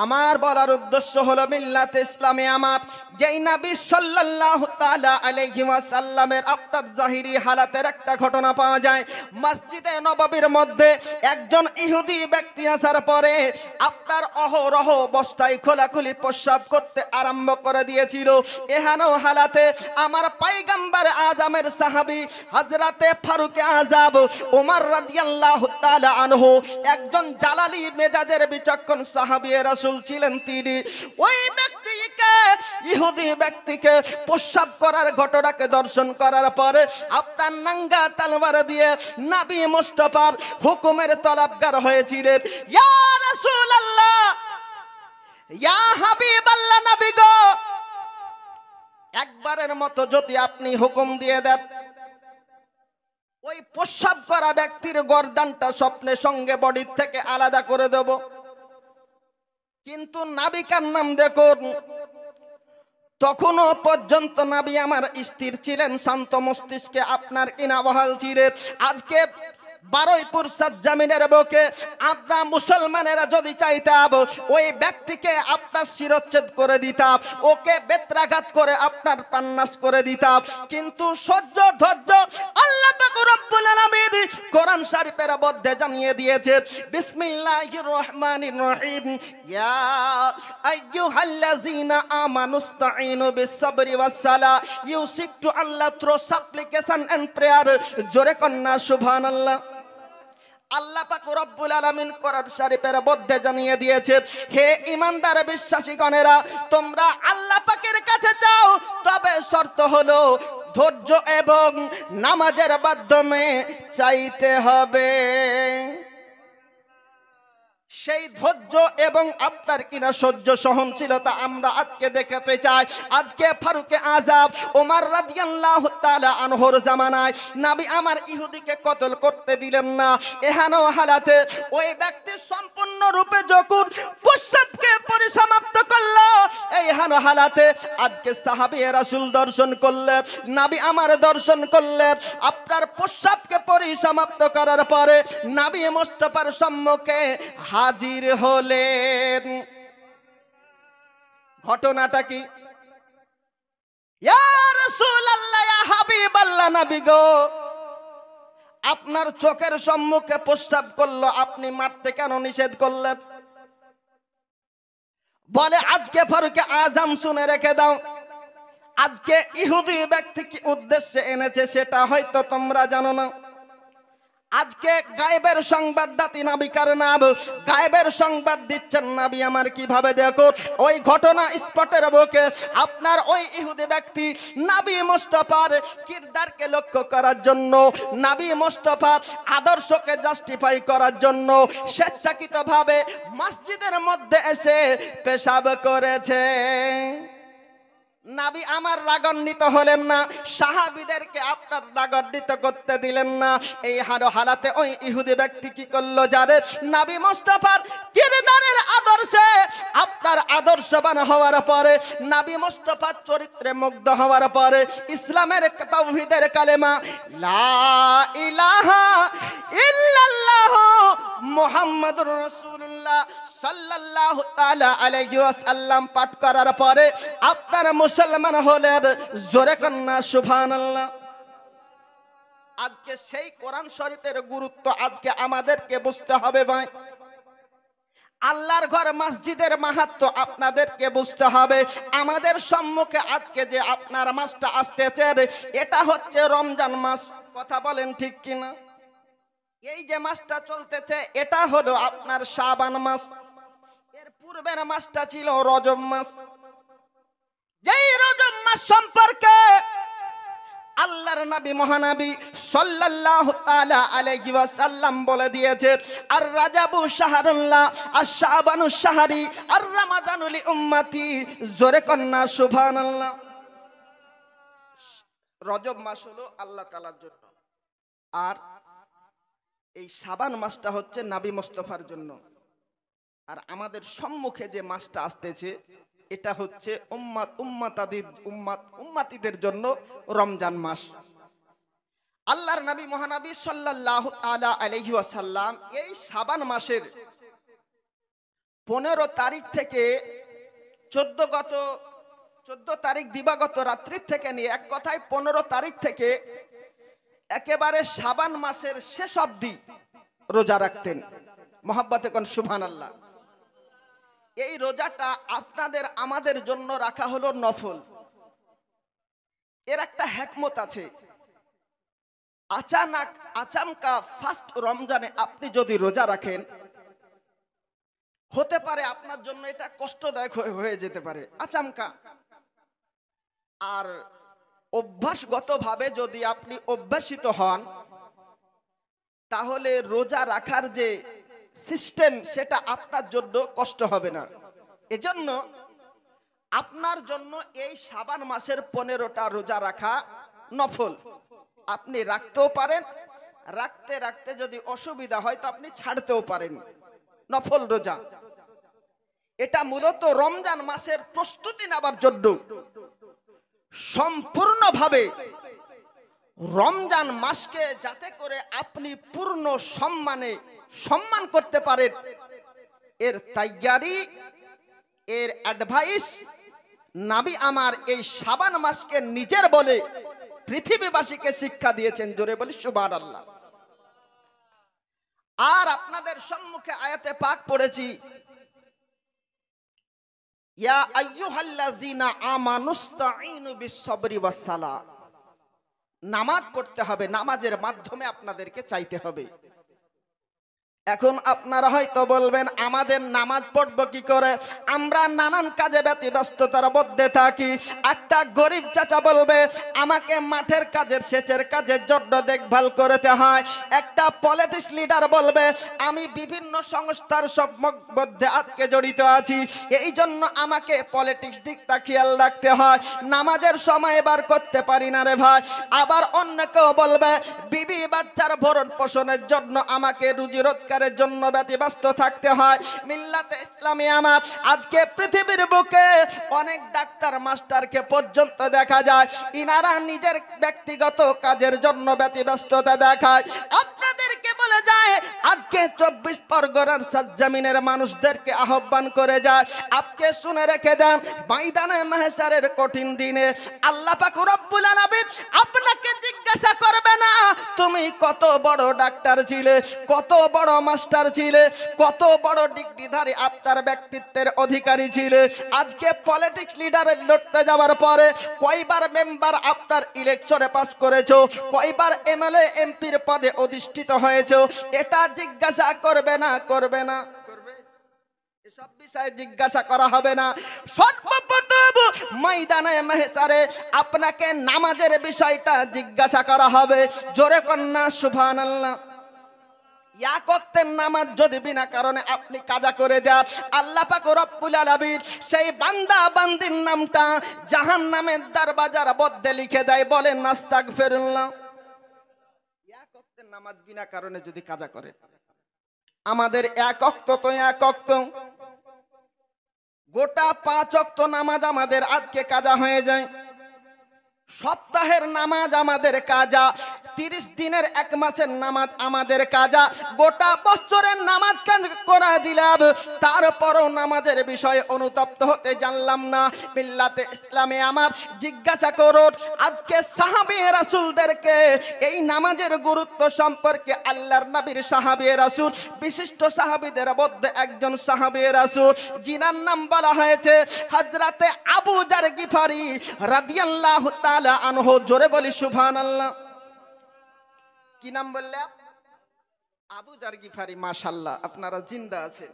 আমার বলার উদ্দেশ্য হলো মিল্লাত ইসলামে আমার যেই নবী সাল্লাল্লাহু তাআলা আলাইহি ওয়াসাল্লামের আপনার জাহিরি হালাতের একটা ঘটনা পাওয়া যায়। মসজিদে নববীর মধ্যে একজন ইহুদি ব্যক্তি আসার পরে আপনার অহরহ বস্তায় খোলাখুলি প্রস্রাব করতে আরম্ভ করে দিয়েছিল। এহানো হালাতে আমার পয়গম্বর আজমের সাহাবী হযরতে ফারুক আযম ওমর রাদিয়াল্লাহু তাআলা আনহু একজন জালালি মেজাজের বিচক্ষণ সাহাবী রাসূল ছিলেন। তিনি ওই ব্যক্তিকে ইহুদি ব্যক্তিকে প্রস্রাব করার ঘটনাকে দর্শন করার পরে আপনার নাঙ্গা তলোয়ার দিয়ে নবী মুস্তাফার হুকুমের তলবগার হয়েছিলেন। ইয়া রাসূলুল্লাহ, ইয়া হাবিবাল্লাহ, নবী গো, একবারের মতো যদি আপনি হুকুম দিয়ে দেন ওই প্রস্রাব করা ব্যক্তির গর্দানটা স্বপ্নের সঙ্গে বডির থেকে আলাদা করে দেব। কিন্তু নাবিকার নাম দেখুন, তখনও পর্যন্ত নবী আমার স্থির ছিলেন, শান্ত মস্তিষ্কে আপনার ইনাবহাল ছিলেন। আজকে বারুইপুর সাজ্জামিনের বুকে আমরা মুসলমানেরা যদি চাইতাম ওই ব্যক্তিকে আপনার শিরচ্ছেদ করে দিতাম, ওকে বেত্রাঘাত করে আপনার প্রাণনাশ করে দিতাম, কিন্তু সহ্য ধৈর্য আল্লাহ পাক রব্বুল আলামিন কোরআন শরীফের মধ্যে জানিয়ে দিয়েছে। বিসমিল্লাহির রহমানির রহিম, ইয়া আইয়ুহাল্লাযীনা আমানুস্তাঈনু বিস-সাবরি ওয়াস-সালাহ, you seek to Allah through supplication and prayer. জোরে কন্না সুবহানাল্লাহ। আল্লাহ পাক রব্বুল আলামিন কোরআন শরীফের মধ্যে জানিয়ে দিয়েছে, হে ঈমানদার বিশ্বাসীগণেরা, তোমরা আল্লাহ পাকের কাছে চাও, তবে শর্ত হলো ধৈর্য এবং নামাজের মাধ্যমে চাইতে হবে। সেই ধৈর্য এবং আপনার কিনা সহ্য সহনশীলতা আমরা আজকে দেখাতে চাই। আজকে ফারুক আযম ওমর রাদিয়াল্লাহু তাআলা আনহুর জামানায় নবী আমার ইহুদিকে কতল করতে দিলেন না। এহানো হালাতে ওই ব্যক্তি সম্পূর্ণরূপে যখন প্রস্রাবকে পরিসমাপ্ত করল, এই হানো হালাতে আজকে সাহাবী রাসূল দর্শন করলেন, নবী আমার দর্শন করলেন, আপনার প্রস্রাবকে পরিসমাপ্ত করার পরে নবী মুস্তাফার সম্মুখে হাজির হলেন। ঘটনাটা কি? ইয়া রাসূলুল্লাহ, ইয়া হাবিবাল্লাহ, নবী গো, আপনার চোখের সম্মুখে প্রস্রাব করলো, আপনি মারতে কেন নিষেধ করলেন? বলে আজকে ফারুক আযম শুনে রেখে দাও, আজকে ইহুদি ব্যক্তি কি উদ্দেশ্যে এনেছে সেটা হয়তো তোমরা জানো না। আজকে গায়েবের সংবাদদাতা নবীকার নাম, গায়েবের সংবাদ দিচ্ছেন নবী আমার কিভাবে। দেখো ওই ঘটনা স্পটের বুকে আপনার ওই ইহুদি ব্যক্তি নবী মুস্তাফার কিরদারকে লক্ষ্য করার জন্য, নবী মুস্তাফার আদর্শকে জাস্টিফাই করার জন্য স্বেচ্ছাকৃতভাবে মসজিদের মধ্যে এসে পেশাব করেছে। নবী আমার রাগান্বিত হলেন না, সাহাবীদেরকে আপনার রাগান্বিত করতে দিলেন না। এই হালাতে ওই ইহুদি ব্যক্তি কি করলো? যারে নবী মুস্তাফার কিরদারের আদর্শে আপনার আদর্শবান হওয়ার পরে, নবী মুস্তাফার চরিত্রে মুগ্ধ হওয়ার পরে, ইসলামের তাওহীদের কালেমা লা ইলাহা ইল্লাল্লাহ মুহাম্মাদুর রাসূলুল্লাহ সাল্লাল্লাহু তাআলা আলাইহি ওয়াসাল্লাম পাঠ করার পরে আপনার মুসলমান হলেন। জোরে কন্না সুবহানাল্লাহ। আজকে সেই কোরআন শরীফের গুরুত্ব আজকে আমাদেরকে বুঝতে হবে ভাই। আল্লাহর ঘর মসজিদের মাহাত্ম্য আপনাদেরকে বুঝতে হবে। আমাদের সম্মুখে আজকে যে আপনার মাসটা আসতেছে, এটা হচ্ছে রমজান মাস। কথা বলেন ঠিক কিনা? এই যে মাসটা চলতেছে এটা হলো আপনার শাবান মাস। এর পূর্বের মাসটা ছিল রজব মাস। যেই রজব মাস সম্পর্কে আল্লাহর নবী মহানবী সাল্লাল্লাহু তাআলা আলাইহি ওয়াসাল্লাম বলে দিয়েছে, আর রাজাবু শাহরুল্লাহ আর শাবানু শাহরি আর রমাদানু লি উম্মতি। জোরে কন্না সুবহানাল্লাহ। রজব মাস হলো আল্লাহ তাআলার জন্য, আর এই শাবান মাসটা হচ্ছে নবী মুস্তাফার জন্য। আর আমাদের সম্মুখে যে মাসটা আসতেছে এটা হচ্ছে উম্মাতিদের জন্য রমজান মাস। আল্লাহর নবী মহানবী সাল্লাল্লাহু তাআলা আলাইহি ওয়াসাল্লাম এই শাবান মাসের 15 তারিখ থেকে 14 তারিখ দিবাগত রাত্রির থেকে নিয়ে এক কথায় 15 তারিখ থেকে একেবারে শাবান মাসের শেষ অবধি রোজা রাখতেন। মহব্বতে কোন সুবহানাল্লাহ। এই রোজাটা আপনাদের আমাদের জন্য রাখা হলো নফল। এর একটা হিকমত আছে। আচামকা ফার্স্ট রমজানে আপনি যদি রোজা রাখেন, হতে পারে আপনার জন্য এটা কষ্টদায়ক হয়ে যেতে পারে আচামকা। আর অভ্যাসগতভাবে যদি আপনি অভ্যাসিত হন, তাহলে রোজা রাখার যে সিস্টেম সেটা আপনার জন্য কষ্ট হবে না। এজন্য আপনার জন্য এই শাবান মাসের 15টা রোজা রাখা নফল। আপনি রাখতেও পারেন, রাখতে রাখতে যদি অসুবিধা হয় তো আপনি ছাড়তেও পারেন। নফল রোজা এটা মূলত রমজান মাসের প্রস্তুতি নেবার জন্য, সম্পূর্ণভাবে রমজান মাসকে যাতে করে আপনি পূর্ণ সম্মান করতে পারেন, এর তাইয়ারি, এর অ্যাডভাইস নবী আমার এই শাবান মাসকে নিজের বলে পৃথিবীবাসীকে শিক্ষা দিয়েছেন। জোরে বলি সুবহানাল্লাহ। আর আপনাদের সম্মুখে আয়াতে পাক পড়েছি, ইয়া আইয়ুহাল্লাযীনা আমানুস্তাঈনু বিস-সাবরি ওয়াস-সালাহ। নামাজ পড়তে হবে, নামাজের মাধ্যমে আপনাদেরকে চাইতে হবে। এখন আপনারা হয়তো বলবেন, আমাদের নামাজ পড়বো কি করে? আমরা নানান কাজে ব্যতিব্যস্ততার মধ্যে থাকি। একটা গরিব চাচা বলবে, আমাকে মাঠের কাজের সেচের কাজের জন্য দেখভাল করতে হয়। একটা পলিটিক্স লিডার বলবে, আমি বিভিন্ন সংস্থার সব মধ্যে আজকে জড়িত আছি, এই জন্য আমাকে পলিটিক্স দিকটা খেয়াল রাখতে হয়, নামাজের সময় বার করতে পারি না রে ভাই। আবার অন্য কেউ বলবে, বিবি বাচ্চার ভরণ পোষণের জন্য আমাকে রুজি রোজগার জন্য ব্যতিব্যস্ত থাকতে হয়। মিল্লাতে ইসলামী আমার আজকে পৃথিবীর বুকে অনেক ডাক্তার মাস্টারকে পর্যন্ত দেখা যায়, ইনারা নিজের ব্যক্তিগত কাজের জন্য ব্যতিব্যস্ততা দেখায়। আপনাদেরকে বলে যায়, আজকে 24 পরগনার সরজমিনের মানুষদেরকে আহ্বান করে যায়, আপনি শুনে রেখে দেন, ময়দানে মাহশারের কঠিন দিনে আল্লাহ পাক রব্বুল আলামিন আপনাকে জিজ্ঞাসা করবে না তুমি কত বড় ডাক্তার ছিলে, কত বড় মাস্টার ছিলে, কত বড় ডিগ্রিধারী আপনার ব্যক্তিত্বের অধিকারী ছিলে। আজকে পলিটিক্স লিডারের লড়তে যাওয়ার পরে কয়বার মেম্বার আপনার ইলেকশনে পাস করেছো, কয়বার এমএলএ এমপির পদে অধিষ্ঠিত হয়েছো, এটা জিজ্ঞাসা করবে না? করবে না? এসব বিষয়ে জিজ্ঞাসা করা হবে না। সর্বপ্রথম ময়দানে মাহশারে আপনাকে নামাজের বিষয়টা জিজ্ঞাসা করা হবে। জোরে কন্যা সুবহানাল্লাহ। এক ওয়াক্তের নামাজ যদি বিনা কারণে আপনি কাজা করে দেন, আল্লাহ পাক রব্বুল আলামিন সেই বান্দা বান্দির নামটা জাহান্নামের দরজার মধ্যে লিখে দেয়। বলেন আস্তাগফিরুল্লাহ। এক ওয়াক্তের নামাজ বিনা কারণে যদি কাজা করে, আমাদের এক ওয়াক্ত তো এক ওয়াক্ত, গোটা 5 ওয়াক্ত নামাজ আমাদের আজকে কাজা হয়ে যায়। সপ্তাহের নামাজ আমাদের কাজা, 30 দিনের 1 মাসের নামাজ আমাদের কাজা, গোটা বছরের নামাজ করা দিলাম, তারপরও নামাজের বিষয়ে অনুতপ্ত হতে জানলাম না। মিল্লাতে ইসলামে আমার জিজ্ঞাসা করুন, আজকে সাহাবী রাসূলদেরকে এই নামাজের গুরুত্ব সম্পর্কে আল্লাহর নবীর সাহাবী রাসূল, বিশিষ্ট সাহাবীদের মধ্যে একজন সাহাবী রাসূল, যিনার নাম বলা হয়েছে হযরতে আবু যার গিফারি রাদিয়াল্লাহু তাআলা আনহু। জোরে বলি সুবহানাল্লাহ। কি নাম বললাম? আবু যার গিফারি। মাশাআল্লাহ, আপনারা জিন্দা আছেন।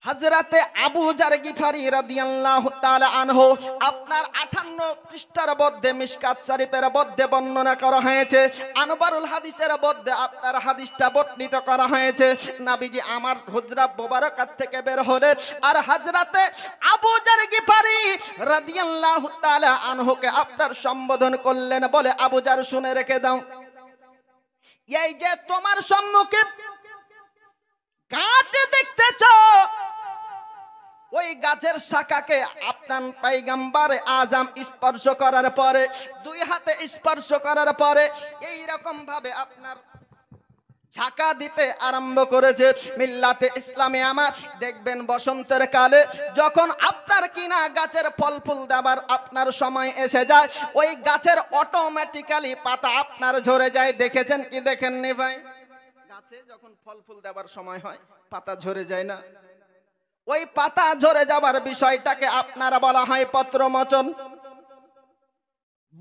হযরতে আবু যার গিফারি রাদিয়াল্লাহু তাআলা আনহু, আপনার 58 পৃষ্ঠার মধ্যে মিশকাত শরীফের মধ্যে বর্ণনা করা হয়েছে, আনবারুল হাদিসের মধ্যে আপনার হাদিসটা বর্ণিত করা হয়েছে। নবীজি আমার হুজরা মোবারকাত থেকে বের হলেন, আর হযরতে আবু যার গিফারি রাদিয়াল্লাহু তাআলা আনহুকে আপনার সম্বোধন করলেন, বলে আবু যার শুনে রেখে দাও, এই যে তোমার সম্মুখে গাছ দেখতেছ, ওই গাছের শাখাকে আপনার পয়গম্বর আজম স্পর্শ করার পরে, 2 হাতে স্পর্শ করার পরে এই রকম ভাবে আপনার ঝাঁকা দিতে আরম্ভ করেছে। মিল্লাতে ইসলামে আমার দেখবেন বসন্তের কালে যখন আপনার কিনা গাছের ফল ফুল দেবার আপনার সময় এসে যায়, ওই গাছের অটোমেটিক্যালি পাতা আপনার ঝরে যায়। দেখেছেন কি দেখেননি ভাই? গাছে যখন ফল ফুল দেবার সময় হয় পাতা ঝরে যায় না? ওই পাতা ঝরে যাবার বিষয়টাকে আপনারা বলা হয় পত্রমোচন।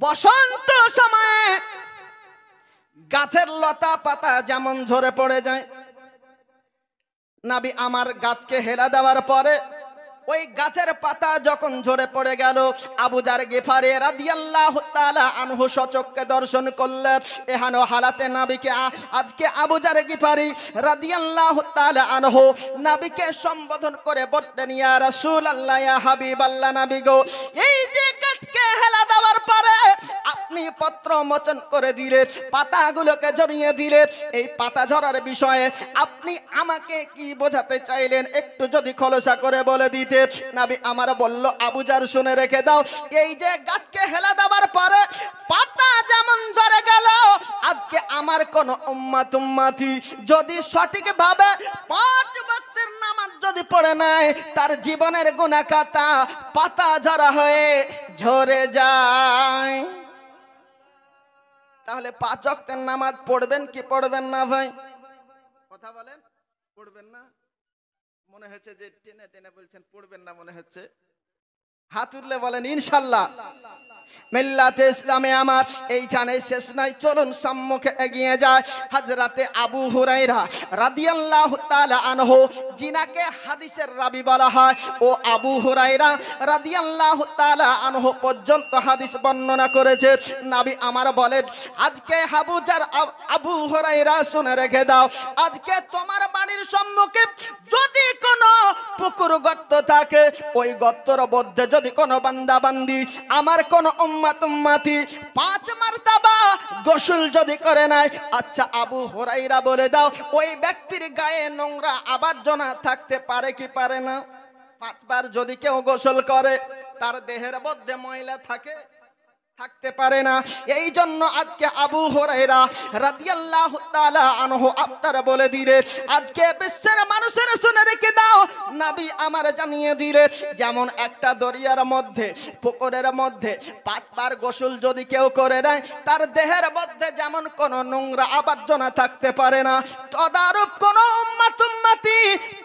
বসন্ত সময়ে গাছের লতা পাতা যেমন ঝরে পড়ে যায়, নবী আমার গাছকে হেলা দেওয়ার পরে ওই গাছের পাতা যখন ঝরে পড়ে গেল, আবু যার গিফারি রাদিয়াল্লাহু তাআলা আনহু সচক্ষে দর্শন করলেন। এহেন হালাতে নবীকে আজকে আবু যার গিফারি রাদিয়াল্লাহু তাআলা আনহু নবীকে সম্বোধন করে বললেন, ইয়া রাসূলুল্লাহ, ইয়া হাবিবাল্লাহ, নবী গো, এই যে গাছকে হেলা দেওয়ার পরে আপনি পত্র মোচন করে দিলেন, পাতাগুলোকে ঝরিয়ে দিলেন, এই পাতা ঝরার বিষয়ে আপনি আমাকে কি বোঝাতে চাইলেন একটু যদি খোলাসা করে বলে দিতে। নবী আমার বলল, আবু যার শুনে রেখে দাও, এই যে গাছকে হেলা দেওয়ার পরে পাতা যেমন ঝরে গেল, আজকে আমার কোন উম্মত উম্মতি যদি সঠিকভাবে 5 ওয়াক্তের নামাজ যদি পড়ে নাই, তার জীবনের গুনাহ খাতা পাতা ঝরা হয়ে ঝরে যায়। তাহলে 5 ওয়াক্তের নামাজ পড়বেন কি পড়বেন না ভাই? কথা বলেন, পড়বেন না? মনে হচ্ছে যে টেনে টেনে বলছেন পড়বেন না মনে হচ্ছে। হাত তুললে বলেন ইনশাআল্লাহ। মিল্লাতে ইসলামে আমার এইখানে শেষ নাই, চলুন সম্মুখে এগিয়ে যায়। হযরতে আবু হুরায়রা রাদিয়াল্লাহু তাআলা আনহু, যিনাকে হাদিসের রাবী বলা হয়, ও আবু হুরায়রা রাদিয়াল্লাহু তাআলা আনহু পর্যন্ত হাদিস বর্ণনা করেছে। নবী আমার বলেন, আজকে আবু হুরায়রা শুনে রেখে দাও, আজকে তোমার বাড়ির সম্মুখে যদি কোনো পুকুর গর্ত থাকে, ওই গর্তর মধ্যে যদি কোনো বান্দা বান্দি আমার কোন উম্মত উম্মতি 5 মারতাবা গোসল যদি করে নাই, আচ্ছা আবু হুরায়রা বলে দাও, ওই ব্যক্তির গায়ে নোংরা আবর্জনা থাকতে পারে কি পারে না? 5 বার যদি কেউ গোসল করে, তার দেহের মধ্যে ময়লা থাকতে পারে না। এই জন্য আজকে আবু হুরায়রা রাদিয়াল্লাহু তাআলা আনহু আপনারা বলে দিলেন, আজকে বিশ্বের মানুষেরা শুনে রেখে দাও, নবী আমার জানিয়ে দিলেন, যেমন একটা দরিয়ার মধ্যে পুকুরের মধ্যে 5 বার গোসল যদি কেউ করে নেয়, তার দেহের মধ্যে যেমন কোনো নোংরা আবর্জনা থাকতে পারে না, তদারূপ কোন উম্মত উম্মতি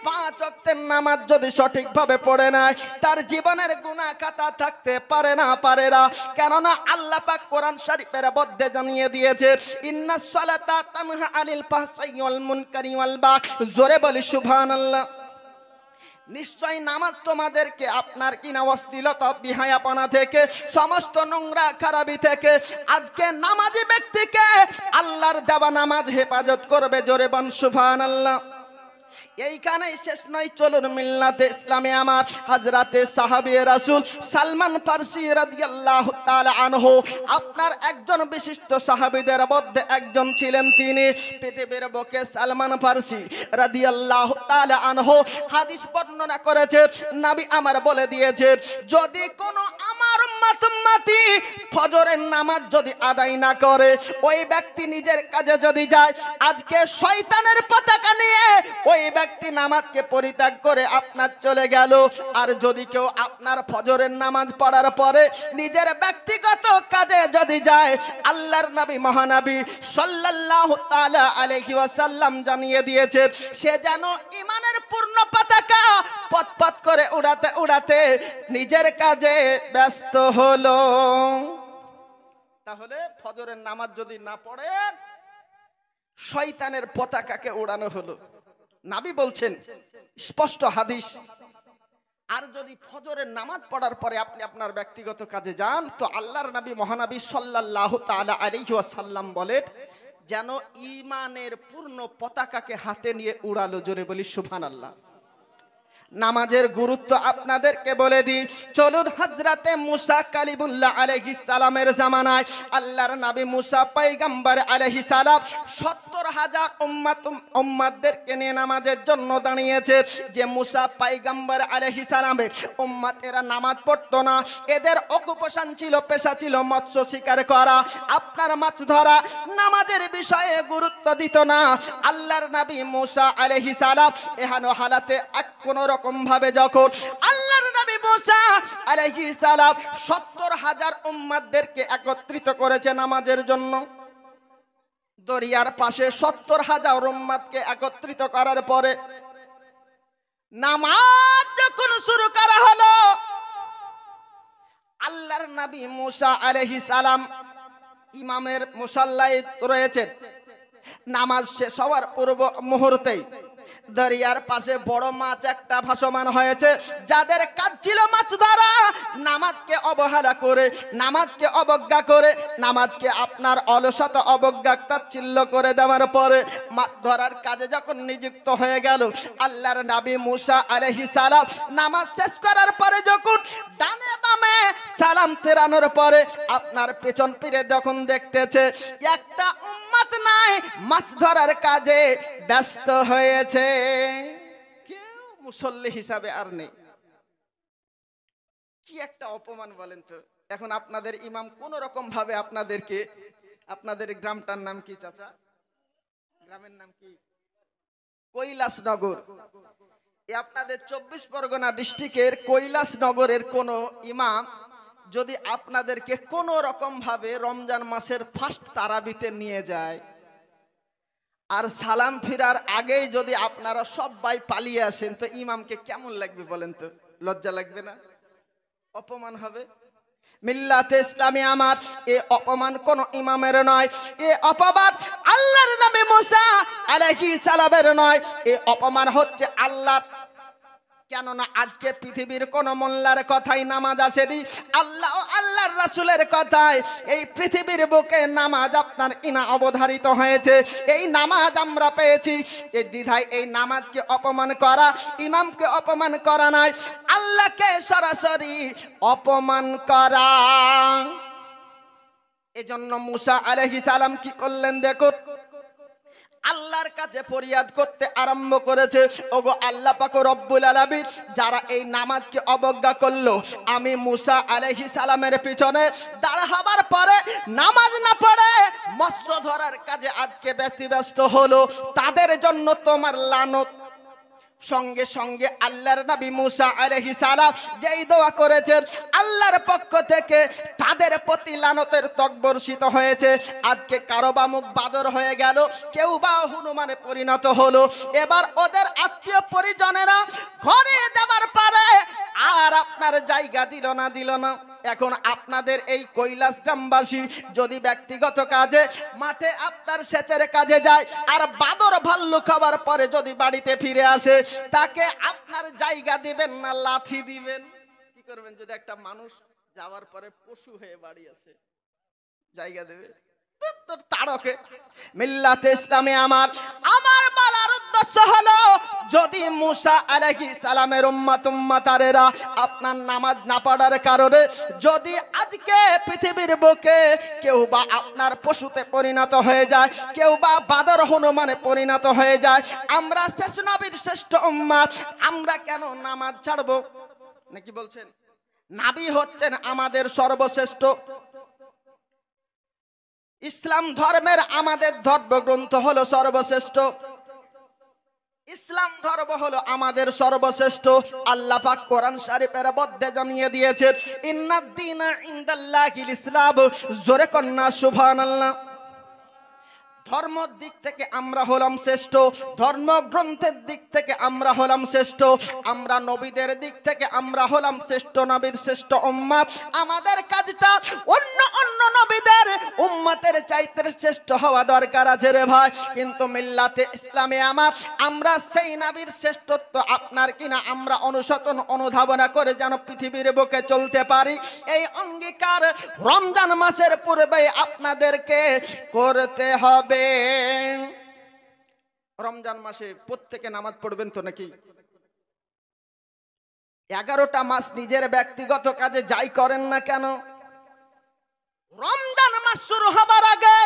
5 ওয়াক্তের নামাজ যদি সঠিকভাবে পড়ে নেয়, তার জীবনের গুনাহ খাতা থাকতে পারে না। কেননা আল্লাহ পাক কোরআন শরীফের মধ্যে জানিয়ে দিয়েছে, ইন্নাস সালাতা তানহা আনিল ফাহশাই ওয়াল মুনকারি ওয়াল বাগই। জোরে বলি সুবহানাল্লাহ। নিশ্চয় নামাজ তোমাদেরকে আপনার কিনা অশ্লীলতা বিহায়াপনা থেকে, সমস্ত নোংরা খারাপি থেকে আজকে নামাজি ব্যক্তিকে আল্লাহর দেওয়া নামাজ হেফাজত করবে। জোরে বল সুবহানাল্লাহ। এইখানেই শেষ নয়, চলুন মিল্লাতে ইসলামে আমার হযরতে সাহাবী রাসূল সালমান ফারসি রাদিয়াল্লাহু তাআলা আনহু আপনার একজন বিশিষ্ট সাহাবীদের মধ্যে একজন ছিলেন। তিনি পৃথিবীর বুকে সালমান ফারসি রাদিয়াল্লাহু তাআলা আনহু হাদিস বর্ণনা করেছে। নবী আমার বলে দিয়েছে, যদি কোনো আমার উম্মত উম্মতি ফজরের নামাজ যদি আদায় না করে, ওই ব্যক্তি নিজের কাজে যদি যায়, আজকে শয়তানের পতাকা নিয়ে ওই ব্যক্তি নামাজকে পরিত্যাগ করে আপনার চলে গেল। আর যদি কেউ আপনার ফজরের নামাজ পড়ার পরে নিজের ব্যক্তিগত কাজে যদি যায়, আল্লাহর নবী মহানবী সাল্লাল্লাহু তাআলা আলাইহি ওয়াসাল্লাম জানিয়ে দিয়েছে, সে যেন ঈমানের পূর্ণ পতাকা পথ করে উড়াতে উড়াতে নিজের কাজে ব্যস্ত হলো। তাহলে ফজরের নামাজ যদি না পড়েন, শয়তানের পতাকাকে উড়ানো হলো। নবী বলছেন, স্পষ্ট হাদিস। আর যদি ফজরের নামাজ পড়ার পরে আপনি আপনার ব্যক্তিগত কাজে যান, তো আল্লাহর নবী মহানবী সাল্লাল্লাহু তাআলা আলাইহি ওয়াসাল্লাম বলেন, যেন ঈমানের পূর্ণ পতাকাকে হাতে নিয়ে উড়ালো। জোরে বলি সুবহানাল্লাহ। নামাজের গুরুত্ব আপনাদেরকে বলে দিই। চলুন হযরতে মুসা কালিমুল্লাহ আলাইহিস সালামের জামানায় আল্লাহর নবী মুসা পয়গম্বর আলাইহিস সালাম ৭০,০০০ উম্মতদেরকে নিয়ে নামাজের জন্য দাঁড়িয়েছে। যে মুসা পয়গম্বর আলাইহিস সালামের উম্মতেরা নামাজ পড়তো না, এদের অকুপেশন ছিল, পেশা ছিল মৎস্য শিকার করা, আপনার মাছ ধরা, নামাজের বিষয়ে গুরুত্ব দিত না। আল্লাহর নবী মুসা আলাইহিস সালাম এহেন হালাতে কোন রকম ভাবে যখন আল্লাহর নবী মুসা আলাইহিস সালাম ৭০,০০০ উম্মতদেরকে একত্রিত করেছে নামাজের জন্য, দরিয়ার পাশে ৭০,০০০ উম্মতকে একত্রিত করার পরে নামাজ যখন শুরু করা হলো, আল্লাহর নবী মুসা আলাইহিস সালাম ইমামের মুসাল্লায় রয়েছেন। নামাজ শেষ হওয়ার পূর্ব মুহূর্তেই দরিয়ার পাশে বড় মাছ একটা ভাসমান হয়েছে। যাদের কাজ ছিল মাছ ধরা, নামাজকে অবহেলা করে, নামাজকে অবজ্ঞা করে, নামাজকে আপনার অলসতা অবজ্ঞা তাচ্ছিল্য করে দেওয়ার পরে মাছ ধরার কাজে যখন নিযুক্ত হয়ে গেল, আল্লাহর নবী মুসা আলাইহিস সালাম নামাজ শেষ করার পরে যখন ডানে বামে সালাম ফেরানোর পরে আপনার পেছন ফিরে যখন দেখতেছে একটা উম্মত নাই, মাছ ধরার কাজে ব্যস্ত হয়েছে, কেউ মুসল্লি হিসাবে আর নেই। কি একটা অপমান বলেন তো। এখন আপনাদের ইমাম কোন রকম ভাবে আপনাদেরকে, আপনাদের গ্রামটার নাম কি চাচা? গ্রামের নাম কি? কৈলাসনগর। আপনাদের ২৪ পরগনা ডিস্ট্রিক্টের কৈলাসনগরের কোন ইমাম যদি আপনাদেরকে কোন রকম ভাবে রমজান মাসের ফার্স্ট তারাবিতে নিয়ে যায় আর সালাম ফিরার আগেই যদি আপনারা সবাই পালিয়ে আসেন, তো ইমামকে কেমন লাগবে বলেন তো? লজ্জা লাগবে না? অপমান হবে। মিল্লাতে ইসলামে আমার এই অপমান কোন ইমামের নয়, এই অপমান আল্লাহর নবী মুসা আলাইহিস সালামের নয়, এই অপমান হচ্ছে আল্লাহর। কেননা আজকে পৃথিবীর কোন মোল্লার কথাই নামাজ আসেনি, আল্লাহ আল্লাহর রাসূলের কথায় এই পৃথিবীর বুকে নামাজ আপনার ইনা অবধারিত হয়েছে। এই নামাজ আমরা পেয়েছি। এই দ্বিধায় এই নামাজকে অপমান করা, ইমামকে অপমান করা নয়, আল্লাহকে সরাসরি অপমান করা। এজন্য মুসা আলাইহিস সালাম কি করলেন দেখুন, আল্লাহর কাছে ফরিয়াদ করতে আরম্ভ করেছে, ওগো আল্লাহ পাক রব্বুল আলামিন, যারা এই নামাজকে অবজ্ঞা করলো, আমি মুসা আলাইহিস সালামের পিছনে দাঁড়া হবার পরে নামাজ না পড়ে মৎস্য ধরার কাজে আজকে ব্যতিব্যস্ত হলো, তাদের জন্য তোমার লানত। সঙ্গে সঙ্গে আল্লাহর নবী মুসা আলাইহিস সালাম যেই দোয়া করেছেন, আল্লাহর পক্ষ থেকে তাদের প্রতি লানতের ত্বক বর্ষিত হয়েছে। আজকে কারো বা মুখ বাদর হয়ে গেল, কেউ বা হনুমানে পরিণত হলো। এবার ওদের আত্মীয় পরিজনেরা ঘরে যাবার পরে আর আপনার জায়গা দিল না। এখন আপনাদের এই কৈলাস গ্রামবাসী যদি ব্যক্তিগত কাজে মাঠে আপনার সেচের কাজে যায় আর বাদর ভাল্লুক খাবার পরে যদি বাড়িতে ফিরে আসে, তাকে আপনার জায়গা দিবেন না লাথি দিবেন? কি করবেন যদি একটা মানুষ যাওয়ার পরে পশু হয়ে বাড়ি আসে? জায়গা দেবে? তারকে মিল্লাতে ইসলামে আমার বলার উদ্দেশ্য হলো, যদি মুসা আলাইহিস সালামের উম্মতারেরা আপনার নামাজ না পড়ার কারণে যদি আজকে পৃথিবীর বুকে কেউ বা আপনার পশুতে পরিণত হয়ে যায়, কেউ বা বাদর হনুমানে পরিণত হয়ে যায়, আমরা শেষ নবীর শ্রেষ্ঠ উম্মত, আমরা কেন নামাজ ছাড়বো? নাকি বলছেন নবী হচ্ছেন আমাদের সর্বশ্রেষ্ঠ। ইসলাম ধর্মের আমাদের ধর্মগ্রন্থ হলো সর্বশ্রেষ্ঠ, ইসলাম ধর্ম হলো আমাদের সর্বশ্রেষ্ঠ। আল্লাহ পাক কোরআন শরীফের মধ্যে জানিয়ে দিয়েছেন, ইন্নাদ দীনা ইনদাল্লাহিল ইসলাম। জোরে কন্না সুবহানাল্লাহ। ধর্মের দিক থেকে আমরা হলাম শ্রেষ্ঠ, ধর্মগ্রন্থের দিক থেকে আমরা হলাম শ্রেষ্ঠ, আমরা নবীদের দিক থেকে আমরা হলাম শ্রেষ্ঠ নবীর শ্রেষ্ঠ উম্মত। আমাদের কাজটা অন্য নবীদের উম্মতের চাইতে শ্রেষ্ঠ হওয়া দরকার আছে রে ভাই। কিন্তু মিল্লাতে ইসলামে আমরা সেই নবীর শ্রেষ্ঠত্ব আপনার কিনা আমরা অনুসরণ অনুধাবনা করে যেন পৃথিবীর বুকে চলতে পারি, এই অঙ্গীকার রমজান মাসের পূর্বে আপনাদেরকে করতে হবে। রমজান মাসে প্রত্যেকে নামাজ পড়বেন তো নাকি? 11টা মাস নিজের ব্যক্তিগত কাজে যাই করেন না কেন, রমজান মাস শুরু হবার আগে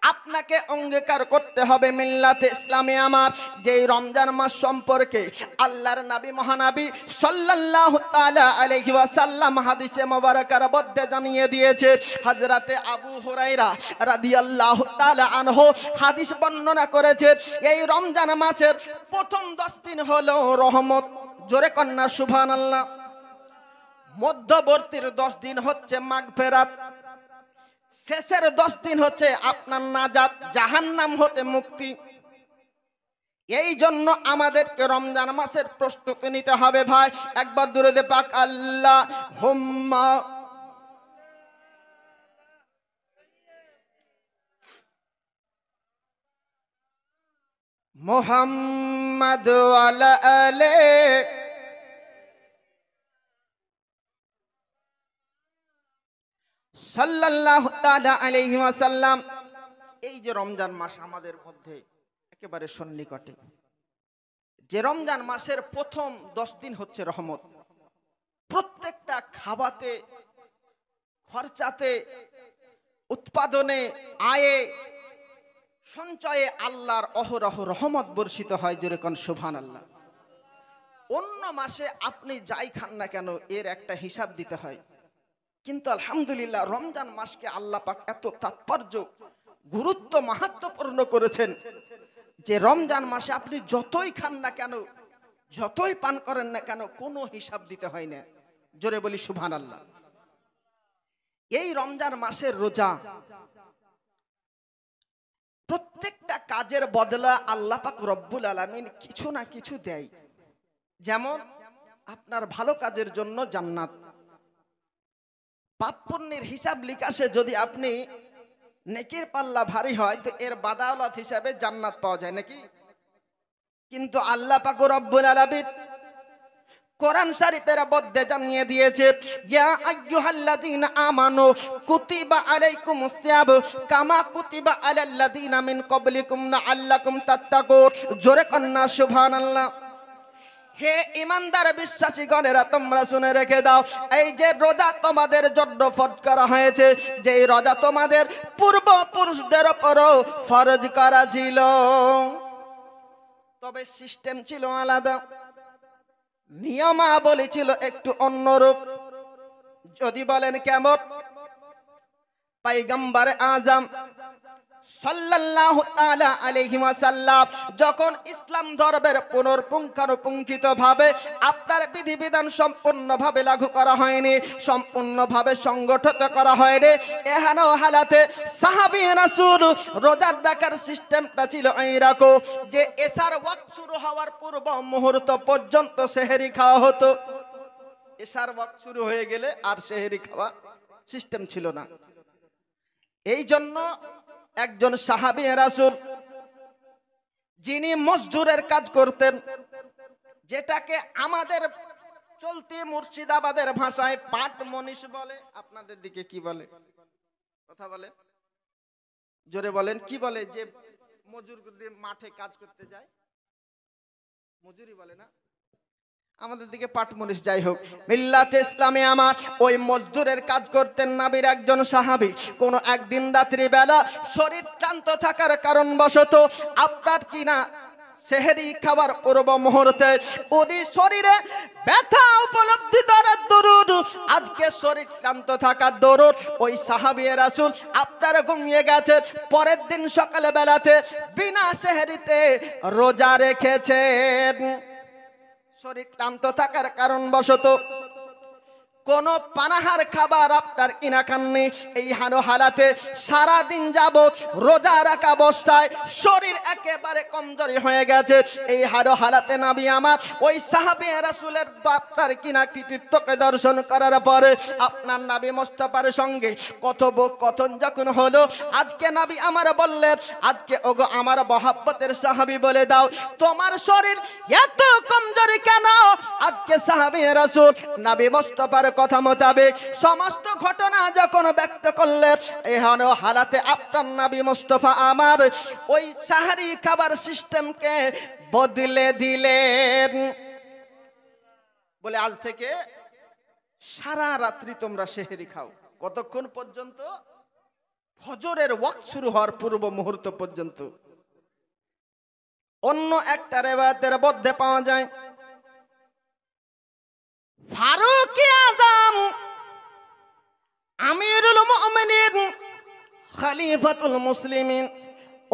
আপনাকে অঙ্গীকার করতে হবে মিল্লাতে ইসলামে আমার, যে রমজান মাস সম্পর্কে আল্লাহর নবী মহানবী সাল্লাল্লাহু তাআলা আলাইহি ওয়াসাল্লাম হাদিসে মুবারাকার মধ্যে জানিয়ে দিয়েছে। হযরতে আবু হুরায়রা রাদিয়াল্লাহু তাআলা আনহু হাদিস বর্ণনা করেছে, এই রমজান মাসের প্রথম 10 দিন হলো রহমত, জোরে কন্যা সুবহানাল্লাহ। মধ্যবর্তীর 10 দিন হচ্ছে মাগফিরাত, শেষের 10 দিন হচ্ছে আপনার নাজাত, জাহান্নাম হতে মুক্তি। এই জন্য আমাদেরকে রমজান মাসের প্রস্তুতি নিতে হবে ভাই। একবার দুরূদে পাক আল্লাহুম্মা মুহাম্মাদ ওয়া আলা আলি সাল্লাল্লাহু তাআলা আলাইহি ওয়াসাল্লাম। এই যে রমজান মাস আমাদের মধ্যে একেবারে সন্নিকটে, যে রমজান মাসের প্রথম 10 দিন হচ্ছে রহমত। প্রত্যেকটা খাবাতে, খরচাতে, উৎপাদনে, আয়ে, সঞ্চয়ে আল্লাহর অহরহ রহমত বর্ষিত হয়, যেরকম সুবহানাল্লাহ। অন্য মাসে আপনি যাই খান না কেন এর একটা হিসাব দিতে হয়, কিন্তু আলহামদুলিল্লাহ রমজান মাসকে আল্লাহ পাক এত তাৎপর্য, গুরুত্ব, মাহাত্ম্যপূর্ণ করেছেন যে রমজান মাসে আপনি যতই খান না কেন, যতই পান করেন না কেন, কোনো হিসাব দিতে হয় না। জোরে বলি সুবহানাল্লাহ। এই রমজান মাসের রোজা, প্রত্যেকটা কাজের বদলা আল্লাহ পাক রব্বুল আলামিন কিছু না কিছু দেয়। যেমন আপনার ভালো কাজের জন্য জান্নাত, পাপ পুণ্যের হিসাব লিকাশে যদি আপনি নেকির পাল্লা ভারী হয় তো এর বাদাওলাত হিসাবে জান্নাত পাওয়া যায় নাকি? কিন্তু আল্লাহ পাক রব্বুল আলামিন কোরআন শরীফের মধ্যে জানিয়ে দিয়েছে, ইয়া আইয়ুহাল্লাযীনা আমানু কুতিবা আলাইকুমুস সিয়াম কামা কুতিবা আলাল্লাযীনা মিন ক্বাবলিকুম লাআল্লাকুম তাত্তাকুন। জোরে কন্না সুবহানাল্লাহ। হে ঈমানদার বিশ্বাসী গণেরা, তোমরা শুনে রেখে দাও, এই যে রোজা তোমাদের জন্য ফরজ করা হয়েছে, যে রোজা তোমাদের পূর্বপুরুষদের উপরও ফরজ করা ছিল, তবে সিস্টেম ছিল আলাদা, নিয়মাবলী ছিল একটু অন্যরূপ। যদি বলেন কেমন? পয়গম্বর আজম সাল্লাল্লাহু তাআলা আলাইহি ওয়াসাল্লাম যখন ইসলাম ধর্মের পুনর্পুঙ্খানুপুঙ্খিতভাবে আপনার বিধিবিধান সম্পূর্ণভাবে লাগু করা হয়নি, সম্পূর্ণভাবে সংগঠিত করা হয়নি, এহেন হালাতে সাহাবী রাসূল রোজা রাখার সিস্টেমটা ছিল এইরকম যে এশার ওয়াক্ত শুরু হওয়ার পূর্ব মুহূর্ত পর্যন্ত সেহরি খাওয়া হতো। এশার ওয়াক্ত শুরু হয়ে গেলে আর সেহরি খাওয়া সিস্টেম ছিল না। এই জন্য একজন সাহাবী রাসূল যিনি মজদুরের কাজ করতেন, যেটাকে আমাদের চলতি মুর্শিদাবাদের ভাষায় পাট মনীষ বলে, আপনাদের দিকে কি বলে? কথা বলে, জোরে বলেন, কি বলে? যে মজুর মাঠে কাজ করতে যায়, মজুরি বলে না? আমাদের দিকে পাট মনীষ। যাই হোক, মিল্লাতে ইসলামে আমার ওই মজদুরের কাজ করতেন নবীর একজন সাহাবী। কোন একদিন রাত্রি বেলা শরীর ক্লান্ত থাকার কারণবশত আপনার কিনা সেহরি খাবার পূর্ব মুহূর্তে উনি শরীরে ব্যথা উপলব্ধি করার দরুন, আজকে শরীর ক্লান্ত থাকার দরুন ওই সাহাবী রাসূল আপনার ঘুমিয়ে গেছেন। পরের দিন সকালে বেলাতে বিনা সেহরিতে রোজা রেখেছেন। শরীর ক্লান্ত থাকার কারণবশত কোন পানাহার খাবার আপনার কিনা খাননি। এই হালাতে সারাদিন যাবত রোজা রাখা অবস্থায় শরীর একেবারে কমজোরি হয়ে গেছে। এই হালাতে নবী আমার ওই সাহাবী রাসূলের আপনার কিনা কৃতিত্বকে দর্শন করার পরে আপনার নবী মুস্তাফার সঙ্গে কথোপকথন যখন হলো, আজকে নবী আমার বললেন, আজকে ওগো আমার মহব্বতের সাহাবী বলে দাও, তোমার শরীর এত কমজোরি কেন? আজকে সাহাবী রাসূল নবী মুস্তাফার কথা মোতাবেক সমস্ত ঘটনা যখন ব্যক্ত করলেন, এহেন হালাতে আপনার নবী মুস্তাফা আমার ওই সাহারি খাবার সিস্টেমকে বদলে দিলেন। বলে আজ থেকে সারা রাত্রি তোমরা সেহরি খাও। কতক্ষণ পর্যন্ত? ফজরের ওয়াক্ত শুরু হওয়ার পূর্ব মুহূর্ত পর্যন্ত। অন্য একটা রিওয়ায়াতের মধ্যে পাওয়া যায় ফারুক আযম আমিরুল মুমিনিন খলিফাতুল মুসলিমিন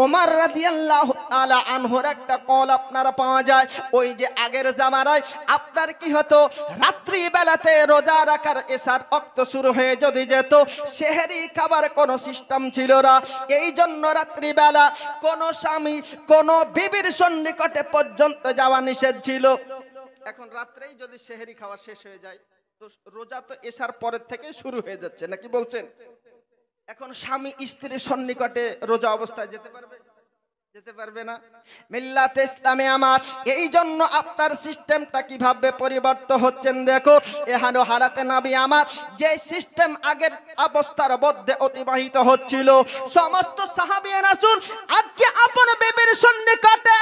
ওমর রাদিয়াল্লাহু তাআলা আনহুর একটা কল আপনারা পাওয়া যায়। ওই যে আগের জামানায় আপনার কি হতো, রাত্রি বেলাতে রোজা রাখার এশার ওয়াক্ত শুরু হয়ে যদি যেত, সেহরি খাবার কোনো সিস্টেম ছিল না। এই জন্য রাত্রি বেলা কোনো স্বামী কোনো বিবির সন্নিকটে পর্যন্ত যাওয়া নিষেধ ছিল। এখন রাত্রেই যদি সেহরি খাওয়া শেষ হয়ে যায় তো রোজা তো এশার পরের থেকে শুরু হয়ে যাচ্ছে, নাকি বলছেন? এখন স্বামী স্ত্রীর সন্নিকটে রোজা অবস্থায় যেতে পারবে? যেতে পারবে না। মিল্লাতে ইসলামে আমার এই জন্য আপনার সিস্টেমটা কিভাবে পরিবর্তন হচ্ছেন দেখো। এহানো হালাতে নবী আমার যে সিস্টেম আগের অবস্থার মধ্যে অতিবাহিত হচ্ছিল, সমস্ত সাহাবী রাসূল আজকে আপন বিবির সন্নিকটে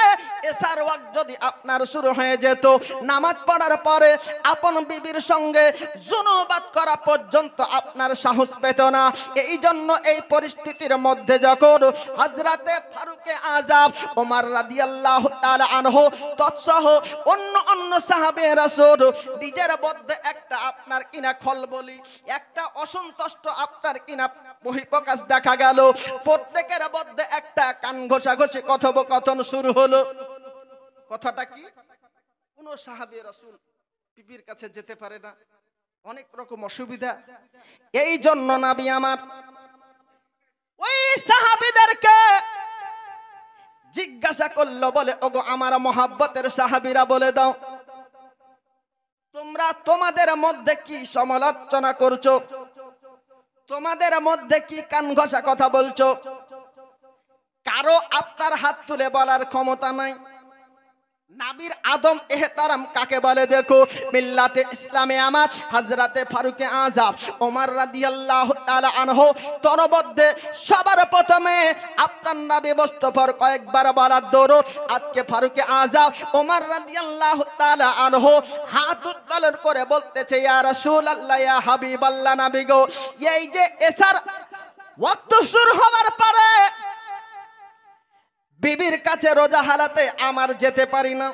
এশার ওয়াক্ত যদি আপনার শুরু হয়ে যেত, নামাজ পড়ার পরে আপন বিবির সঙ্গে জুনুবাত করা পর্যন্ত আপনার সাহস পেত না। এই জন্য এই পরিস্থিতির মধ্যে যখন হযরতে ফারুকে আযম ওমর রাদিয়াল্লাহু তাআলা আনহু তৎসহ অন্য সাহাবে রাসূল নিজের মধ্যে একটা আপনার কিনা খলবলি, একটা অসন্তুষ্ট আপনার কিনা বহিঃপ্রকাশ দেখা গেল। প্রত্যেকের মধ্যে একটা কান ঘষাঘষি কথোপকথন শুরু হলো। কথাটা কি? কোন সাহাবে রাসূল বিবির কাছে যেতে পারে না, অনেক রকম অসুবিধা। এই জন্য নবী আমার ওই সাহাবীদেরকে জিজ্ঞাসা করলো, বলে ওগো আমার মহব্বতের সাহাবীরা, বলে দাও তোমরা তোমাদের মধ্যে কি সমালোচনা করছো, তোমাদের মধ্যে কি কান ঘষা কথা বলছো? কারো আপনার হাত তুলে বলার ক্ষমতা নাই। নবীর আদম এহতারাম কাকে বলে দেখো। মিল্লাতে ইসলামে আমার হযরতে ফারুকে আযম ওমর রাদিয়াল্লাহু তাআলা আনহু তরবদ্দে সবার প্রথমে আপনার নবী মুস্তাফার কয়েকবার বলার দরুদ। আজকে ফারুকে আযম ওমর রাদিয়াল্লাহু তাআলা আনহু হাত উত্তোলন করে বলতেছে, ইয়া রাসূলুল্লাহ, ইয়া হাবিবাল্লাহ, নবী গো, এই যে এশার ওয়াক্ত শুরু হওয়ার পরে বিবির কাছে রোজা হালাতে আমার যেতে পারি না,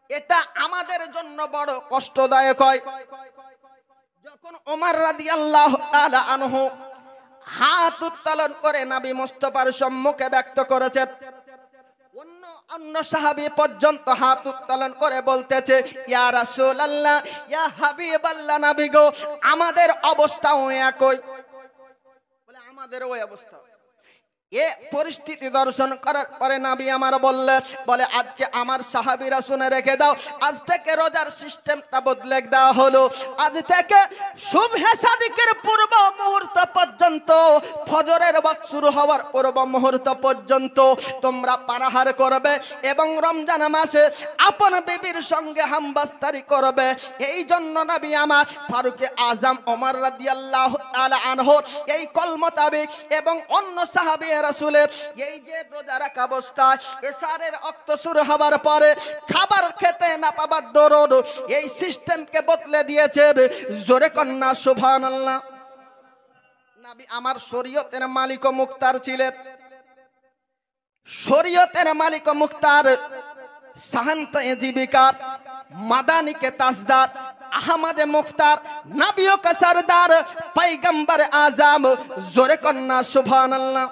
এটা আমাদের জন্য বড় কষ্টদায়ক হয়। যখন ওমর রাদিয়াল্লাহু তাআলা আনহু হাত উত্তোলন করে নবী মুস্তাফার সম্মুখে ব্যক্ত করেছেন, অন্য সাহাবী পর্যন্ত হাত উত্তোলন করে বলতেছে, ইয়া রাসূলুল্লাহ, ইয়া হাবিবাল্লাহ, নবী গো, আমাদের অবস্থাও একই। বলে আমাদের ওই অবস্থা। এ পরিস্থিতি দর্শন করার পরে নবী আমার বলে আজকে আমার সাহাবীরা শুনে রেখে দাও, আজ থেকে রোজার সিস্টেমটা বদলে দেওয়া হলো। আজ থেকে সুবহে সাদিকের পূর্ব মুহূর্ত পর্যন্ত, ফজরের ওয়াক্ত শুরু হওয়ার পূর্ব মুহূর্ত পর্যন্ত তোমরা পানাহার করবে এবং রমজান মাসে আপন বিবির সঙ্গে হামবাস্তারি করবে। এই জন্য নবী আমার ফারুকে আযম ওমর রাদিয়াল্লাহু তাআলা আনহু এই কল মোতাবেক এবং অন্য সাহাবী রাসূলের এই যে রোজা রাখা অবস্থায় এশারের ওয়াক্ত শুরু হওয়ার পরে খাবার খেতে না পাবার দরুন এই সিস্টেমকে বদলে দিয়েছে। জোরে কন্না সুবহানাল্লাহ। নবী আমার শরীয়তের মালিক ও মুখতার ছিলেন। শরীয়তের মালিক ও মুখতার, শাহানতে জীবিকার, মাদানিকে তাজদার, আহমদে মুখতার, নবী ও কাসারদার, পয়গম্বর আযম। জোরে কন্না সুবহানাল্লাহ।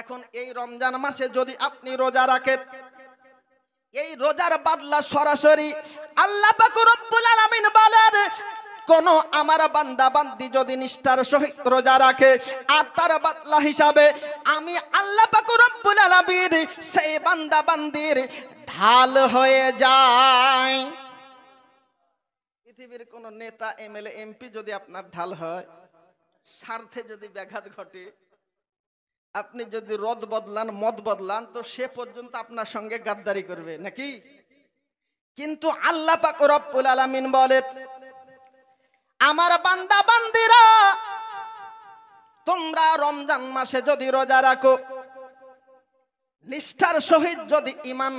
এখন এই রমজান মাসে যদি আপনি রোজা রাখেন, এই রোজার বদলা সরাসরি আল্লাহ পাক রব্বুল আলামিন বলেন, কোন আমার বান্দা বান্দি যদি নিষ্ঠার সহিত রোজা রাখে আর তার বদলা হিসাবে আমি আল্লাহ পাক রব্বুল আলামিন সেই বান্দা বান্দির ঢাল হয়ে যায়। পৃথিবীর কোন নেতা, এমএলএ, এমপি যদি আপনার ঢাল হয়, স্বার্থে যদি ব্যাঘাত ঘটে, আপনি যদি রদ বদলান, মত বদলান, তো সে পর্যন্ত আপনার সঙ্গে গাদ্দারি করবে, নাকি? কিন্তু আল্লাহ পাক রব্বুল আলামিন বলেন, আমার বান্দা বান্দিরা তোমরা রমজান মাসে যদি রোজা রাখো, নিষ্ঠার সহিত যদি ঈমান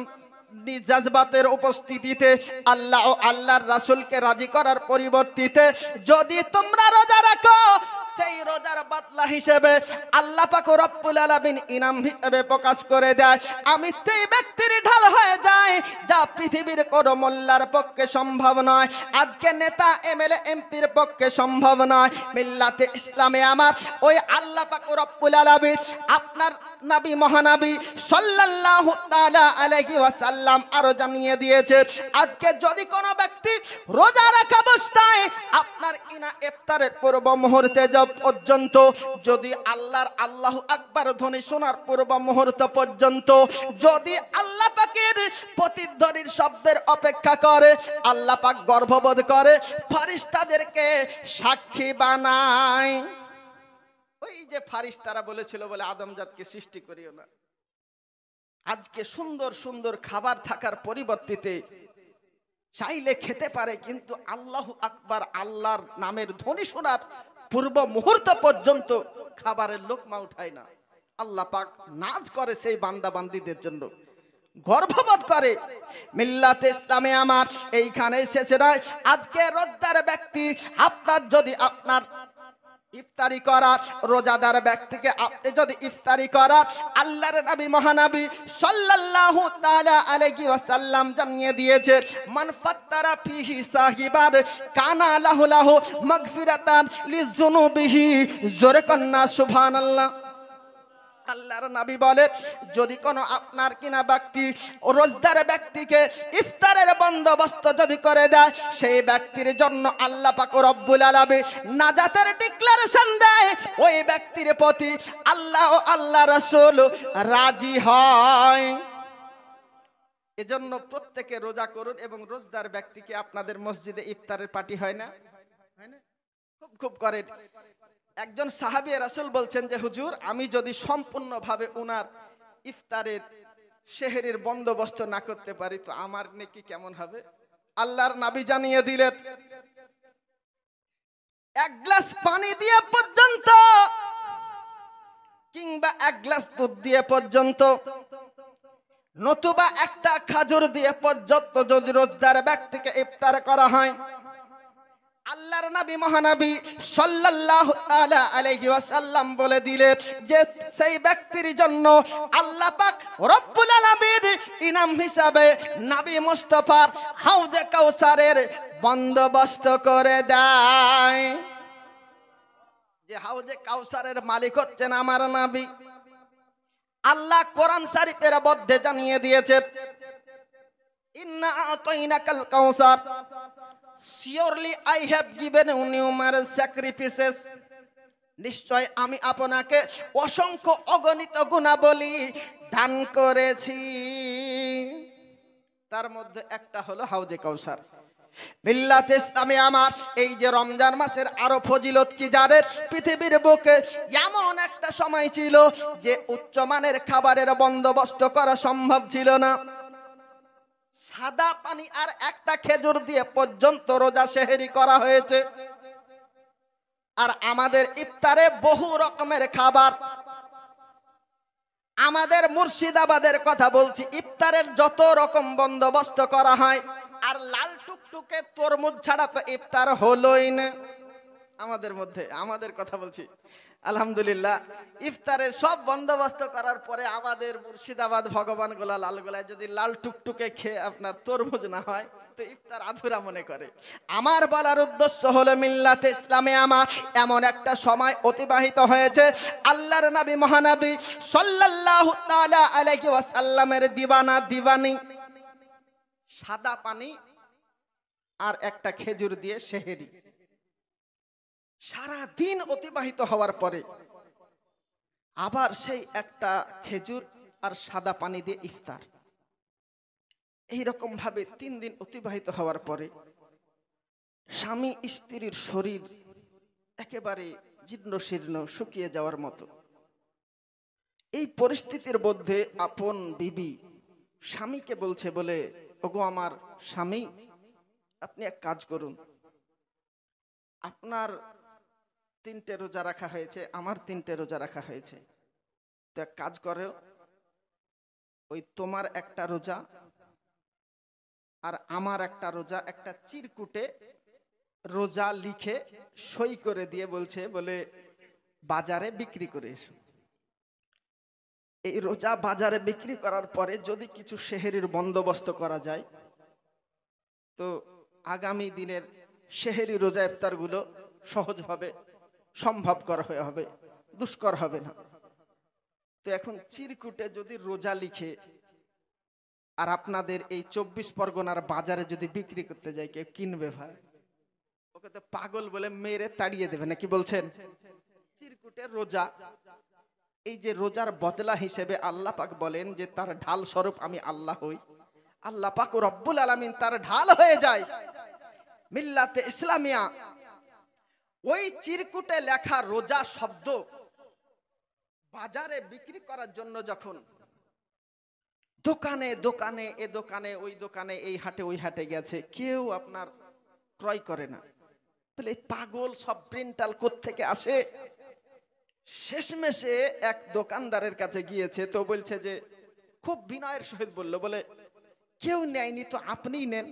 জাজবাতের উপস্থিতিতে আল্লাহ ও আল্লাহর রাসূলকে রাজি করার পরিবর্তিতে যদি তোমরা রোজা রাখো, সেই রোজার বদলা হিসেবে আল্লাহ পাক রব্বুল আলামিন ইনাম হিসেবে প্রকাশ করে দেয়, আমি সেই ব্যক্তির ঢাল হয়ে যাই যা পৃথিবীর কোনো মোল্লার পক্ষে সম্ভব নয়, আজকে নেতা এমএলএ এমপির পক্ষে সম্ভব নয়। মিল্লাতে ইসলামে আমার ওই আল্লাহ পাক রব্বুল আলামিন আপনার নবী মহানবী সাল্লাল্লাহু তাআলা আলাইহি ওয়াসাল্লাম আরো জানিয়ে দিয়েছে, আজকে যদি কোনো ব্যক্তি রোজা রাখা অবস্থায় আপনার ইফতারের পূর্ব মুহূর্তে পর্যন্ত যদি আল্লাহর আল্লাহু আকবার ধ্বনি শোনার পূর্ব মুহূর্ত পর্যন্ত যদি আল্লাহ পাকের প্রতিধ্বনির শব্দের অপেক্ষা করে, আল্লাহ পাক গর্ববোধ করে ফেরেশতাদেরকে সাক্ষী বানায়। ওই যে ফেরেশতারা বলেছিল বলে আদমজাতকে সৃষ্টি করিও না, আজকে সুন্দর সুন্দর খাবার থাকার পরিবর্তিতে চাইলে খেতে পারে, কিন্তু আল্লাহু আকবার আল্লাহর নামের ধ্বনি শোনার পূর্ব মুহূর্ত পর্যন্ত খাবারের লোকমা উঠায় না। আল্লাহ পাক নাজ করে সেই বান্দা বান্দীদের জন্য, গর্ববোধ করে। মিল্লাতে ইসলামে আমার এইখানে শেষ নয়, আজকে রোজদার ব্যক্তি আপনার যদি আপনার ইফতারি করার, রোজাদার ব্যক্তিকে আপনি যদি ইফতারি করার, আল্লাহর নবী মহানবী সাল্লাল্লাহু তাআলা আলাইহি ওয়াসাল্লাম জানিয়ে দিয়েছে, মান ফাত্তারা ফিহি সাহিবার কানা লাহু লাহু মাগফিরাতান লিযুনুবিহি, জোরে কন্না সুবহানাল্লাহ। আল্লাহর নবী বলে, যদি কোনো আপনার কিনা ব্যক্তি রোজদার ব্যক্তিকে ইফতারের বন্দোবস্ত যদি করে দেয়, সেই ব্যক্তির জন্য আল্লাহ পাক রব্বুল আলামিন নাজাতের ডিক্লারেশন দেয়, ওই ব্যক্তির প্রতি আল্লাহ ও আল্লাহ রাসূল রাজি হয়। এজন্য প্রত্যেকে রোজা করুন এবং রোজদার ব্যক্তিকে আপনাদের মসজিদে ইফতারের পার্টি হয় না, হয় না? খুব খুব করেন। একজন সাহাবী রাসূল বলছেন যে হুজুর, আমি যদি সম্পূর্ণভাবে উনার ইফতারের সেহরির বন্দোবস্ত না করতে পারি তো আমার নেকি কেমন হবে? আল্লাহর নবী জানিয়ে দিলেন, এক গ্লাস পানি দিয়ে পর্যন্ত কিংবা এক গ্লাস দুধ দিয়ে পর্যন্ত নতুবা একটা খাজুর দিয়ে পর্যন্ত যদি রোজদার ব্যক্তিকে ইফতার করা হয়, আল্লাহর নবী মহানবী সাল্লাল্লাহু তাআলা আলাইহি ওয়াসাল্লাম বলে দিলেন যে সেই ব্যক্তির জন্য আল্লাহ পাক রব্বুল আলামিন ইনাম হিসাবে নবী মুস্তাফার হাউজে কাউসারের বন্দোবস্ত করে দেয়। যে হাউজে কাউসারের মালিক হচ্ছেন আমার নবী। আল্লাহ কোরআন শরীফের মধ্যে জানিয়ে দিয়েছেন, ইন্না আতাইনাকাল কাউসার, surely I have given you numerous sacrifices, নিশ্চয় আমি আপনাকে অসংখ্য অগণিত গুণাবলী দান করেছি, তার মধ্যে একটা হলো হাউজে কাউসার। মিল্লাতে ইসলামে আমার এই যে রমজান মাসের আরো ফজিলত কি জানেন? পৃথিবীর বুকে এমন একটা সময় ছিল যে উচ্চমানের খাবারের বন্দোবস্ত করা সম্ভব ছিল না, সাদা পানি আর একটা খেজুর দিয়ে পর্যন্ত রোজা সেহরি করা হয়েছে। আর আমাদের ইফতারে বহু রকমের খাবার, আমাদের মুর্শিদাবাদের কথা বলছি, ইফতারের যত রকম বন্দোবস্ত করা হয়, আর লাল টুকটুকে তরমুজ ছাড়া তো ইফতার হলোই না আমাদের মধ্যে। আমাদের কথা বলছি, আলহামদুলিল্লাহ ইফতারের সব বন্দোবস্ত করার পরে আমাদের মুর্শিদাবাদ ভগবান গোলা লাল গোলায় যদি লাল টুকটুকে খেয়ে আপনার তরমুজ না হয় তো ইফতার আধুরা মনে করে। আমার বলার উদ্দেশ্য হলো মিল্লাতে ইসলামে আমার এমন একটা সময় অতিবাহিত হয়েছে, আল্লাহর নবী মহানবী সাল্লাল্লাহু তাআলা আলাইহি ওয়াসাল্লামের দিওয়ানা দিওয়ানি সাদা পানি আর একটা খেজুর দিয়ে সেহরি, সারা দিন অতিবাহিত হওয়ার পরে আবার সেই একটা খেজুর আর সাদা পানি দিয়ে ইফতার। এইরকম ভাবে 3 দিন অতিবাহিত হওয়ার পরে স্বামী স্ত্রীর শরীর একেবারে জীর্ণ শীর্ণ শুকিয়ে যাওয়ার মতো। এই পরিস্থিতির মধ্যে আপন বিবি স্বামীকে বলছে বলে, ওগো আমার স্বামী, আপনি এক কাজ করুন, আপনার 3টে রোজা রাখা হয়েছে, আমার 3টে রোজা রাখা হয়েছে, তো এক কাজ করো, ওই তোমার একটা রোজা আর আমার একটা রোজা, একটা চিরকুটে রোজা লিখে সই করে দিয়ে বলছে বলে বাজারে বিক্রি করে এসো। এই রোজা বাজারে বিক্রি করার পরে যদি কিছু সেহরির বন্দোবস্ত করা যায় তো আগামী দিনের সেহরি রোজা ইফতারগুলো সহজভাবে সম্ভবকর হয়ে হবে, দুষ্কর হবে না। তো এখন চিরকুটে যদি রোজা লিখে আর আপনাদের এই 24 পরগনার বাজারে যদি বিক্রি করতে যায়, কেউ কিনবে ভাই? ওকে তো পাগল বলে মেরে তাড়িয়ে দেবে নাকি বলছেন? চিরকুটে রোজা, এই যে রোজার বদলা হিসেবে আল্লাহ পাক বলেন যে তার ঢাল স্বরূপ আমি আল্লাহ হই। আল্লাহ পাক রব্বুল আলামিন তার ঢাল হয়ে যায়। মিল্লাতে ইসলামিয়া ওই চিরকুটে লেখা রোজা শব্দ বাজারে বিক্রি করার জন্য যখন দোকানে দোকানে, এ দোকানে ওই দোকানে, এই হাটে ওই হাটে গেছে, কেউ আপনার ক্রয় করে না। তাহলে পাগল সব প্রিন্টাল কোত্থেকে আসে? শেষমেশে এক দোকানদারের কাছে গিয়েছে, তো বলছে যে খুব বিনয়ের সহিত বলল, বলে কেউ নেয়নি তো আপনিই নেন।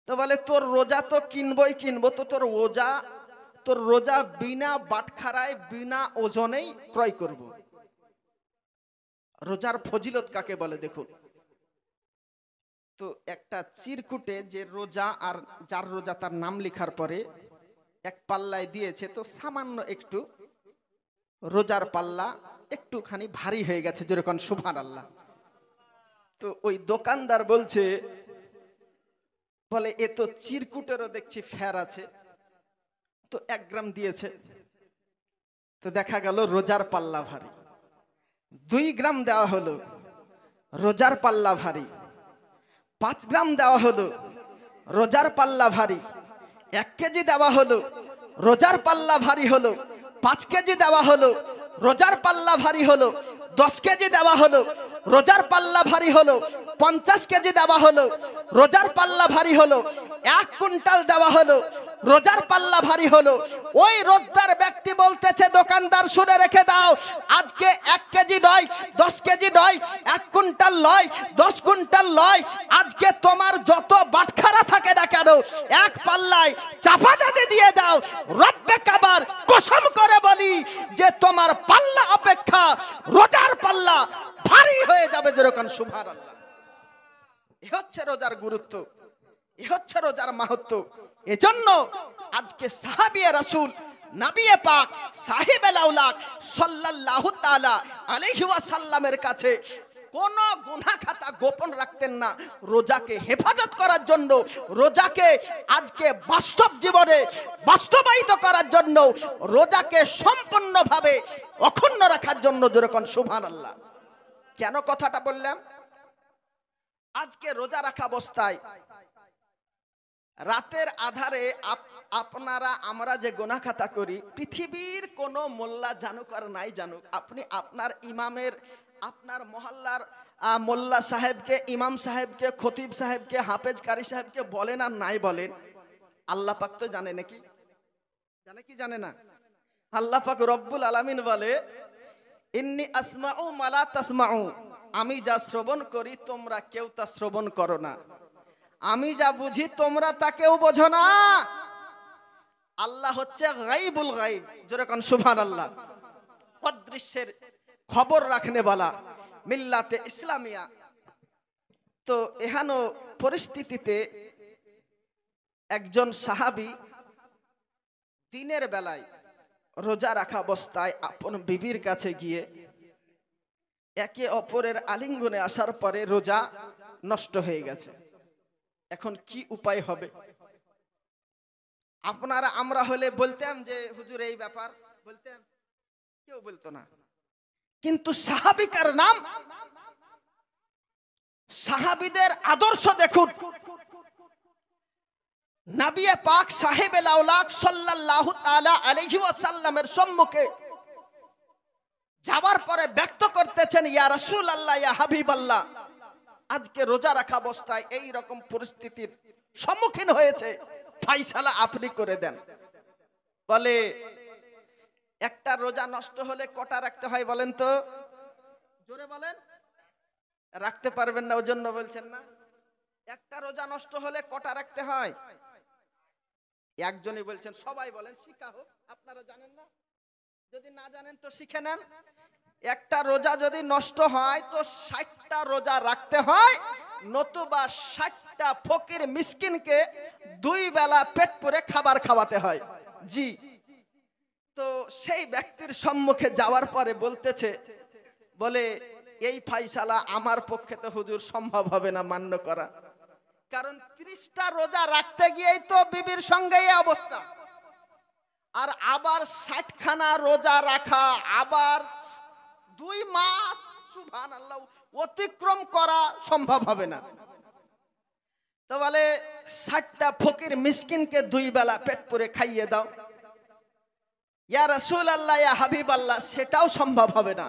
তো বলে তোর রোজা তো কিনবই কিনবো, তো তোর রোজা বিনা বাটখারায় বিনা ওজনেই ক্রয় করব। রোজার ফজিলত কাকে বলে দেখুন তো। একটা চিরকুটে যে রোজা আর যার রোজা তার নাম লেখার পরে এক পাল্লায় দিয়েছে, তো সামান্য একটু রোজার পাল্লা একটুখানি ভারী হয়ে গেছে, যেরকম সুবহানাল্লাহ। তো ওই দোকানদার বলছে, বলে এ তো চিরকুটেরও দেখছি ফের আছে, তো 1 গ্রাম দিয়েছে। তো দেখা গেল রোজার পাল্লা ভারী। 2 গ্রাম দেওয়া হলো, রোজার পাল্লা ভারী। 5 গ্রাম দেওয়া হলো, রোজার পাল্লা ভারী। 1 কেজি দেওয়া হলো, রোজার পাল্লা ভারী হলো। 5 কেজি দেওয়া হলো, রোজার পাল্লা ভারী হলো। 10 কেজি দেওয়া হলো, রোজার পাল্লা ভারী হলো। 50 কেজি দেওয়া হলো, রোজার পাল্লা ভারী হলো। 1 কুইন্টাল দেওয়া হলো, রোজার পাল্লা ভারী হলো। ওই রোজদার ব্যক্তি বলতেছে, দোকানদার শুনে রেখে দাও, আজকে 1 কেজি নয়, 10 কেজি নয়, 1 কুইন্টাল নয়, 10 কুইন্টাল নয়, আজকে তোমার যত বাটখারা থাকে না কেন, 1 পাল্লায় চাপা যদি দিয়ে দাও, রব্বে কাবার কসম করে বলি যে তোমার পাল্লা অপেক্ষা রোজার পাল্লা ভারী হয়ে যাবে, যেরকম সুবহানাল্লাহ। এ হচ্ছে রোজার গুরুত্ব, এ হচ্ছে রোজার মাহাত্ম্য। এজন্য আজকে সাহাবিয়ে রাসূল নবিয়ে পাক সাহিবে লাউলাক সাল্লাল্লাহু তাআলা আলাইহি ওয়াসাল্লামের কাছে কোন গুনাহ খাতা গোপন রাখতেন না। রোজাকে হেফাজত করার জন্য, রোজাকে আজকে বাস্তব জীবনে বাস্তবায়িত করার জন্য, রোজাকে সম্পূর্ণভাবে অক্ষুণ্ণ রাখার জন্য, যেরকম সুবহানাল্লাহ। কেন কথাটা বললাম? আজকে রোজা রাখা অবস্থায় রাতের আধারে আপনারা আমরা যে গুনাহ খাতা করি, পৃথিবীর কোন মোল্লা জানুক আর নাই জানুক, আপনি আপনার ইমামের, আপনার মহল্লার মোল্লা সাহেবকে, ইমাম সাহেবকে, খতিব সাহেবকে, হাফেজ কারি সাহেবকে বলেন আর নাই বলেন, আল্লাহ পাক তো জানে নাকি? জানে কি জানে না? আল্লাহ পাক রব্বুল আলামিন বলে, ইন্নী আসমাউ মা লা তাসমাউ, আমি যা শ্রবণ করি তোমরা কেউ তা শ্রবণ করো না, আমি যা বুঝি তোমরা তা কেউ বোঝো না। আল্লাহ হচ্ছে গায়বুল গায়ব, যেরকম সুবহানাল্লাহ, অদৃশ্যের খবর রাখনে বলা মিল্লাতে ইসলামিয়া। তো এহানো পরিস্থিতিতে একজন সাহাবী দিনের বেলায় রোজা রাখা অবস্থায় আপন বিবির কাছে গিয়ে একে অপরের আলিঙ্গনে আসার পরে রোজা নষ্ট হয়ে গেছে। এখন কি উপায় হবে? আপনারা আমরা হলে বলতাম যে হুজুর এই ব্যাপার, বলতাম? কেউ বলতো না। কিন্তু সাহাবিকার নাম, সাহাবিদের আদর্শ দেখুন। নবী পাক সাহেবে লাউলাক সাল্লাল্লাহু তাআলা আলাইহি ওয়াসাল্লামের সম্মুখে যাওয়ার পরে ব্যক্ত করতেছেন, ইয়া রাসূলুল্লাহ, ইয়া হাবিবাল্লাহ, আজকে রোজা রাখা অবস্থায় এই রকম পরিস্থিতির সম্মুখীন হয়েছে, ফায়সালা আপনি করে দেন। বলে একটা রোজা নষ্ট হলে কটা রাখতে হয় বলেন তো? জোরে বলেন। রাখতে পারবেন না, ওজন্য বলছেন না? একটা রোজা নষ্ট হলে কটা রাখতে হয়? একজনই বলছেন, সবাই বলেন শিখা হোক, আপনারা জানেন না? যদি না জানেন তো শিখে নেন। একটা রোজা যদি নষ্ট হয় তো 60টা রোজা রাখতে হয়, নতুবা 60টা ফকির মিসকিনকে 2 বেলা পেট ভরে খাবার খাওয়াতে হয়। জি। তো সেই ব্যক্তির সম্মুখে যাওয়ার পরে বলতেছে, বলে এই ফাইসালা আমার পক্ষে তো হুজুর সম্ভব হবে না মান্য করা, কারণ 30টা রোজা রাখতে গিয়েই তো বিবির সঙ্গে এই অবস্থা, আর আবার 60খানা রোজা রাখা, আবার 2 মাস সুবহানাল্লাহ অতিক্রম করা সম্ভব হবে না। তো বলে 60টা ফকির মিসকিনকে 2 বেলা পেট পুরে খাইয়ে দাও। ইয়া রাসূলুল্লাহ, ইয়া হাবিবাল্লাহ, সেটাও সম্ভব হবে না।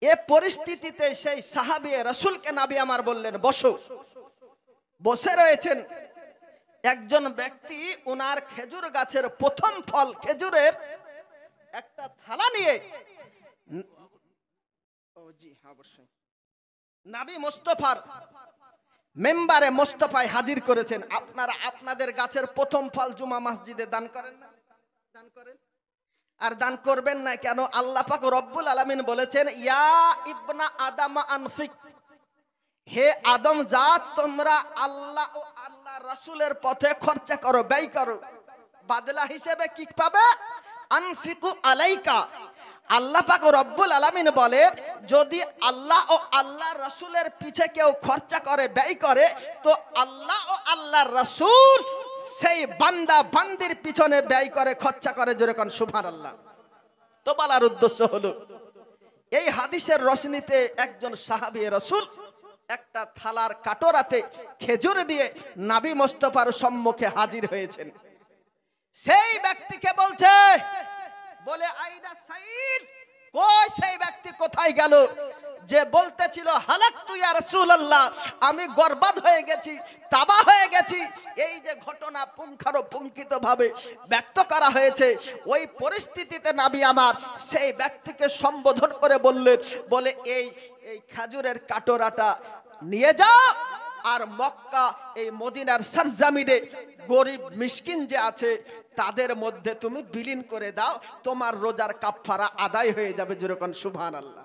এ পরিস্থিতিতে সেই সাহাবী রাসূলকে নবী আমার বললেন, বসো। বসে রয়েছেন। একজন ব্যক্তি উনার খেজুর গাছের প্রথম ফল খেজুরের একটা থালা নিয়ে, জি অবশ্যই, নবী মুস্তাফার মেম্বারে মুস্তাফায় হাজির করেছেন। আপনারা আপনাদের গাছের প্রথম ফল জুমা মসজিদে দান করেন না? দান করেন। আর দান করবেন না কেন? আল্লাহ পাক রব্বুল আলামিন বলেছেন, ইয়া ইবনা আদম আনফিক, হে আদম জাত, তোমরা আল্লাহ ও আল্লাহ রাসূলের পথে খরচা করো, ব্যয় করো। বাদলা হিসেবে কি পাবে? আনফিকু আলাইকা। আল্লাহ পাক রব্বুল আলামিন বলেন, যদি আল্লাহ ও আল্লাহ রাসূলের পিছে কেউ খরচা করে, ব্যয় করে, তো আল্লাহ ও আল্লাহর রাসূল সেই বান্দা বান্দির পিছনে ব্যয় করে, খরচা করে। যেরকম সুবহানাল্লাহ। তো বলার উদ্দেশ্য হলো, এই হাদিসের রশনিতে একজন সাহাবী রাসূল একটা থালার কাটোরাতে খেজুর দিয়ে নবী মুস্তাফার সম্মুখে হাজির হয়েছেন। সেই ব্যক্তিকে বলছে, বলে আইদা সাইদ, কই সেই ব্যক্তি কোথায় গেল যে বলতেছিল হালাকতু ইয়া রাসূলুল্লাহ, আমি বরবাদ হয়ে গেছি, তাবাহ হয়ে গেছি। এই যে ঘটনা পুঙ্খানুপুঙ্খিত ভাবে ব্যক্ত করা হয়েছে, ওই পরিস্থিতিতে নবী আমার সেই ব্যক্তিকে সম্বোধন করে বললেন, বলে এই খেজুরের কাটোরাটা নিয়ে যাও, আর মক্কা এই মদিনার সরজমিনে গরিব মিসকিন যে আছে তাদের মধ্যে তুমি বিলীন করে দাও, তোমার রোজার কাফারা আদায় হয়ে যাবে। যেরকম সুবহানাল্লাহ।